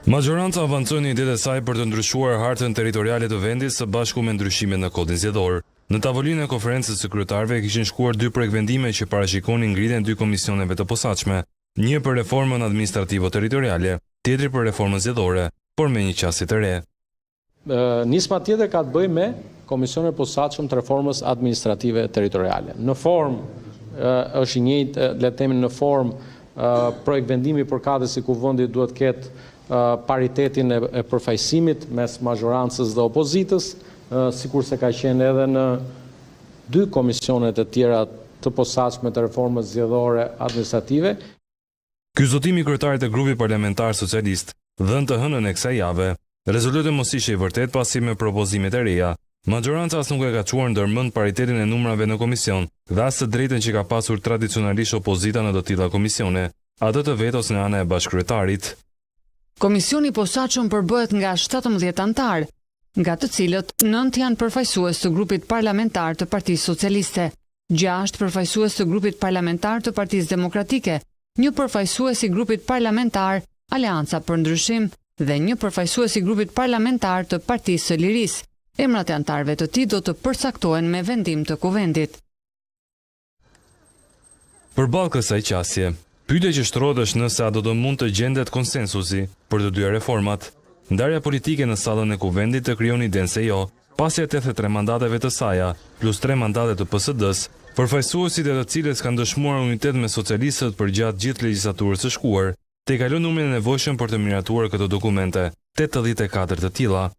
Majoranca avancon një ide e saj për të ndryshuar hartën territoriale të vendit së bashku me ndryshimet në kodin zgjedhor. Në tavolinën e konferencës së kryetarëve kishin shkuar dy projektvendime që parashikonin ngritjen e dy komisioneve të posaçme, një për reformën administrativo-territoriale, tjetri për reformën zgjedhore, por me një qasje të re. Nisma tjetër ka të bëjë me komisionin e posaçëm të reformës administrative territoriale. Në formë është i njëjtë, le të themi në formë projektvendimi përkatëse si ku vendi duhet të ketë paritetin e përfaqësimit mes majorancës dhe opozitës, sikurse ka qenë edhe në dy komisionet e tjera të posaçme të reformës zgjedhore administrative. Ky zotim i kryetarit të grupit parlamentar socialist dhënë të hënën e kësaj jave, rezultati mos ishte i vërtet pasi me propozimet e reja, majoranca as nuk e ka çuar ndërmend paritetin e numrave në komision dhe as të drejtën që ka pasur tradicionalisht opozita në të tilla komisione, atë të vetos në ana e bashkëkryetarit. Komisioni i posaçëm përbëhet nga 17 anëtar, nga të cilët 9 janë përfaqësues të grupit parlamentar të Partisë Socialiste, 6 përfaqësues të grupit parlamentar të Partisë Demokratike, 1 përfaqësues i grupit parlamentar Aleanca për Ndryshim dhe 1 përfaqësues i grupit parlamentar të Partisë së Lirisë. Emrat e anëtarëve të tij do të përcaktohen me vendim të kuvendit. Përballë kësaj qasje, pyetja që shtrohet është nëse a do të mund të gjendet konsensusi për të dyja reformat. Ndarja politike në sallën e kuvendit të krijon idenë se jo, pasi 83 mandateve të saja, plus 3 mandate të PSD-s, përfaqësuesit e të cilës kanë dëshmuar unitet me socialistët për gjatë gjithë legjislaturës së shkuar, te kalon numrin e nevojshëm për të miratuar këto dokumente, 84 të tilla.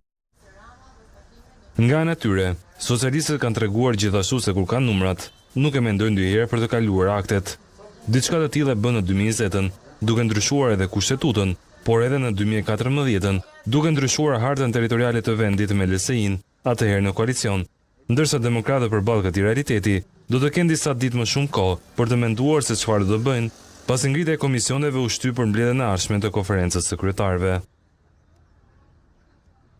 Nga ana e tyre, socialistët kanë treguar gjithashtu se kur kanë numrat, nuk e mendojnë dy herë për të kaluar aktet. Diçka të tillë e bën në 2020-ën, duke ndryshuar edhe kushtetutën, por edhe në 2014-ën, duke ndryshuar hartën territoriale të vendit me LSI-n, atëherë në koalicion, ndërsa demokratët përballë këtij realiteti do të kenë disa ditë më shumë kohë për të menduar se çfarë do të bëjnë, pasi ngritja e komisioneve u shtyp për mbledhjen e ardhshme të konferencës së kryetarëve.